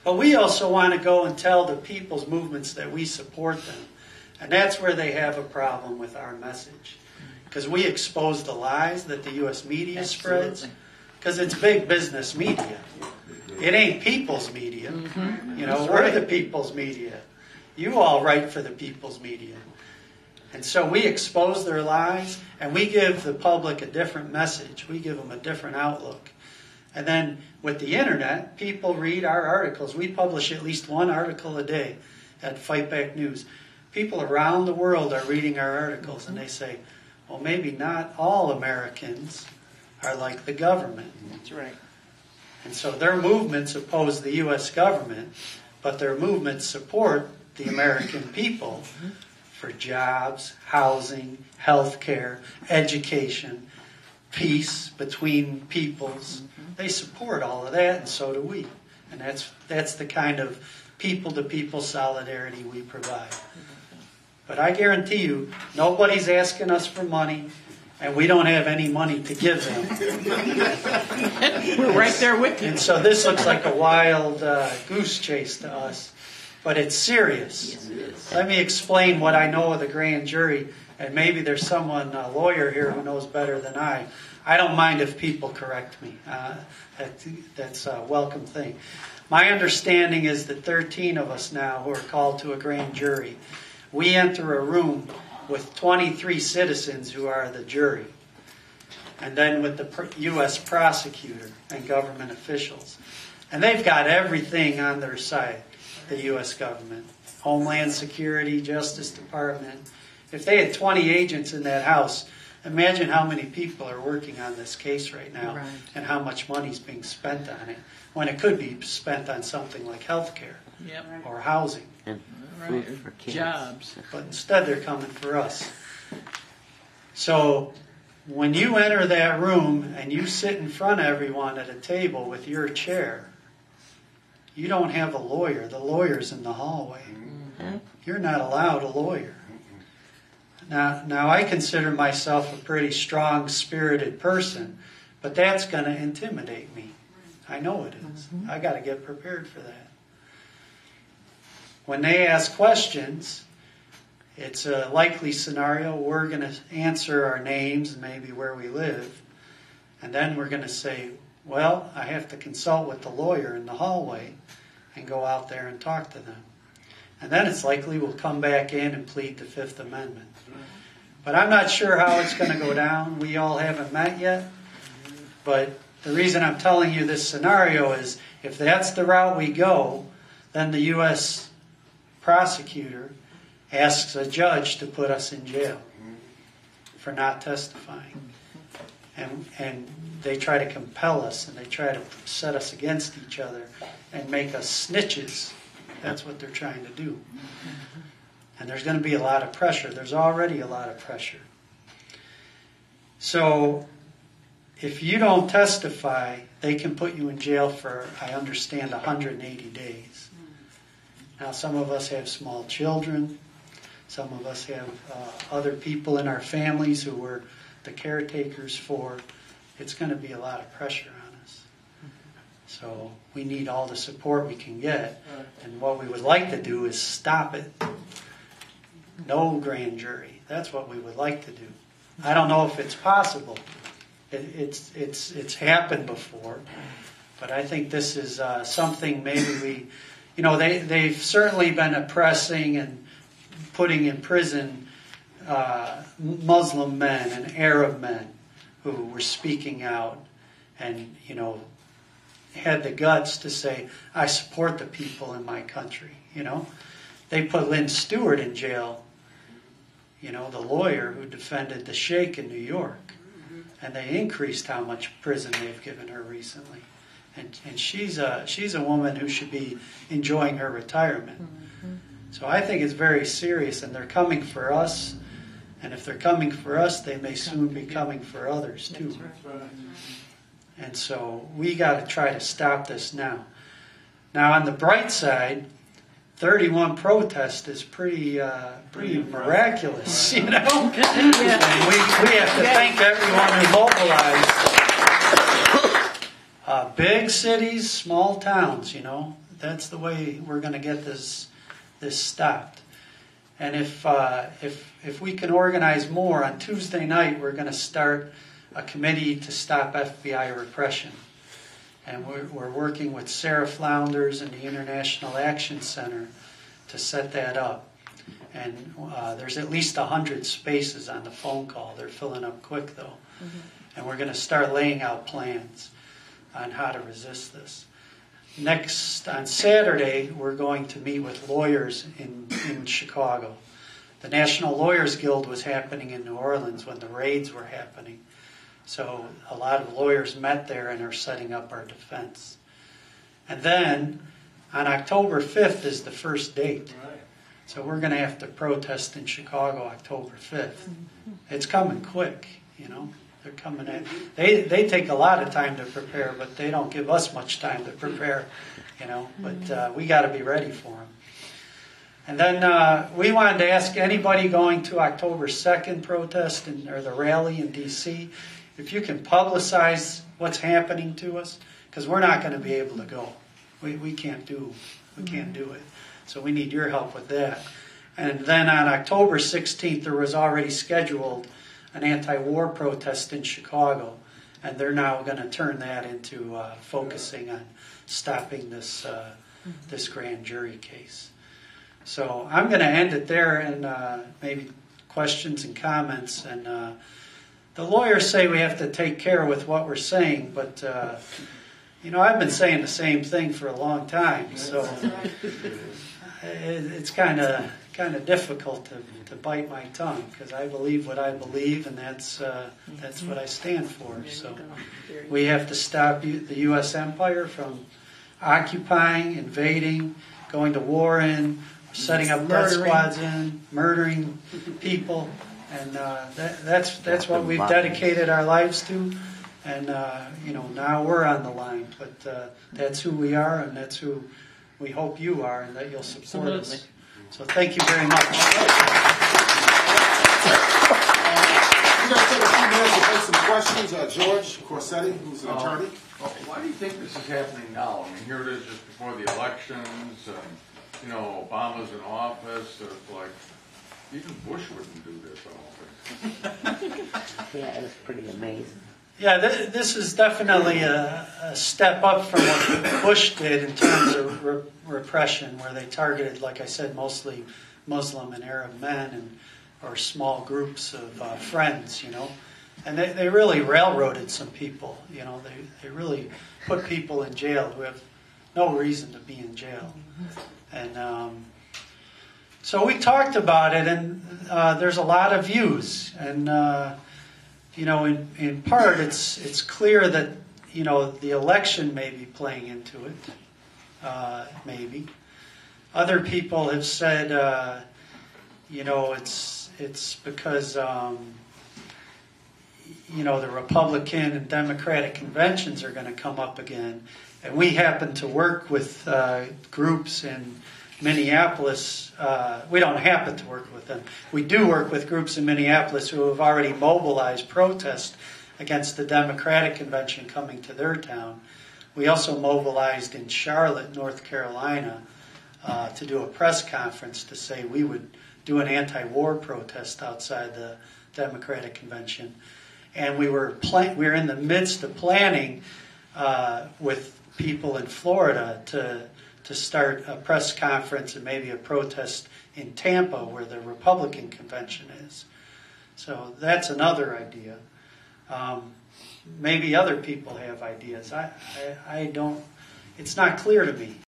But we also want to go and tell the people's movements that we support them. And that's where they have a problem with our message. Because we expose the lies that the U.S. media spreads. Because it's big business media. It ain't people's media. You know, we're the people's media. You all write for the people's media. And so we expose their lies, and we give the public a different message. We give them a different outlook. And then with the internet, people read our articles. We publish at least one article a day at Fight Back News. People around the world are reading our articles, and they say, well, maybe not all Americans are like the government. That's right. And so their movements oppose the U.S. government, but their movements support the American people for jobs, housing, health care, education, peace between peoples. They support all of that, and so do we. And that's the kind of people-to-people solidarity we provide. But I guarantee you, nobody's asking us for money, and we don't have any money to give them. We're right there with you. And so this looks like a wild goose chase to us. But it's serious. Yes, it is. Let me explain what I know of the grand jury, and maybe there's someone, a lawyer here, who knows better than I. I don't mind if people correct me. That's a welcome thing. My understanding is that 13 of us now who are called to a grand jury, we enter a room with 23 citizens who are the jury, and then with the U.S. prosecutor and government officials. And they've got everything on their side. The U.S. government, Homeland Security, Justice Department. If they had 20 agents in that house, imagine how many people are working on this case right now and how much money is being spent on it, when it could be spent on something like health care or housing. And food for kids. Jobs. But instead they're coming for us. So when you enter that room and you sit in front of everyone at a table with your chair, you don't have a lawyer. The lawyer's in the hallway. You're not allowed a lawyer. Now I consider myself a pretty strong-spirited person, but that's going to intimidate me. I know it is. I got to get prepared for that. When they ask questions, it's a likely scenario. We're going to answer our names and maybe where we live, and then we're going to say, well, I have to consult with the lawyer in the hallway and go out there and talk to them. And then it's likely we'll come back in and plead the Fifth Amendment. But I'm not sure how it's going to go down. We all haven't met yet. But the reason I'm telling you this scenario is if that's the route we go, then the U.S. prosecutor asks a judge to put us in jail for not testifying. And they try to compel us, and they try to set us against each other and make us snitches. That's what they're trying to do. And there's going to be a lot of pressure. There's already a lot of pressure. So if you don't testify, they can put you in jail for, I understand, 180 days. Now, some of us have small children. Some of us have other people in our families who we're the caretakers for. It's going to be a lot of pressure on us. So we need all the support we can get. And what we would like to do is stop it. No grand jury. That's what we would like to do. I don't know if it's possible. It's happened before. But I think this is something maybe we... You know, they've certainly been oppressing and putting in prison Muslim men and Arab men who were speaking out and, you know, had the guts to say, I support the people in my country, you know. They put Lynn Stewart in jail, you know, the lawyer who defended the sheikh in New York. And they increased how much prison they've given her recently. And she's a woman who should be enjoying her retirement. So I think it's very serious, and they're coming for us. And if they're coming for us, they may soon be coming for others too. And so we got to try to stop this now. Now, on the bright side, 31 protests is pretty miraculous, you know. And we have to thank everyone who mobilized. Big cities, small towns, you know. that's the way we're going to get this stopped. And if we can organize more, on Tuesday night we're going to start a committee to stop FBI repression. And we're working with Sarah Flounders and the International Action Center to set that up. And there's at least 100 spaces on the phone call. They're filling up quick, though. Mm-hmm. And we're going to start laying out plans on how to resist this. Next, on Saturday, we're going to meet with lawyers in Chicago. The National Lawyers Guild was happening in New Orleans when the raids were happening. So a lot of lawyers met there and are setting up our defense. And then on October 5th is the first date. Right. So we're going to have to protest in Chicago October 5th. It's coming quick, you know. They're coming in. They take a lot of time to prepare, but they don't give us much time to prepare, you know. But we got to be ready for them. And then we wanted to ask anybody going to October 2nd protest or the rally in D.C., if you can publicize what's happening to us, because we're not going to be able to go. We can't do it. So we need your help with that. And then on October 16th, there was already scheduled an anti-war protest in Chicago, and they're now going to turn that into focusing on stopping this grand jury case. So I'm going to end it there, and maybe questions and comments. And the lawyers say we have to take care with what we're saying, but you know, I've been saying the same thing for a long time, so it's kind of difficult to bite my tongue, because I believe what I believe, and that's what I stand for. So we have to stop the U.S. empire from occupying, invading, going to war in, setting up death squads in, murdering people, and that's what we've dedicated our lives to. And you know, now we're on the line, but that's who we are, and that's who we hope you are, and that you'll support us. So thank you very much. We're going to take a few minutes to take some questions. George Corsetti, who's an attorney. Well, why do you think this is happening now? I mean, here it is just before the elections, and, you know, Obama's in office. It's like, even Bush wouldn't do this, I don't think. Yeah, it was pretty amazing. Yeah, this is definitely a step up from what Bush did in terms of repression, where they targeted, like I said, mostly Muslim and Arab men or small groups of friends, you know. And they really railroaded some people, you know. They really put people in jail who have no reason to be in jail. And so we talked about it, and there's a lot of views. And you know, in part, it's clear that, you know, the election may be playing into it, maybe. Other people have said, you know, it's because, you know, the Republican and Democratic conventions are going to come up again. And we happen to work with groups in Minneapolis. We don't happen to work with them. We do work with groups in Minneapolis who have already mobilized protest against the Democratic convention coming to their town. We also mobilized in Charlotte, North Carolina, to do a press conference to say we would do an anti-war protest outside the Democratic convention. And we were in the midst of planning with people in Florida to start a press conference and maybe a protest in Tampa, where the Republican convention is. So that's another idea. Maybe other people have ideas. I don't. It's not clear to me.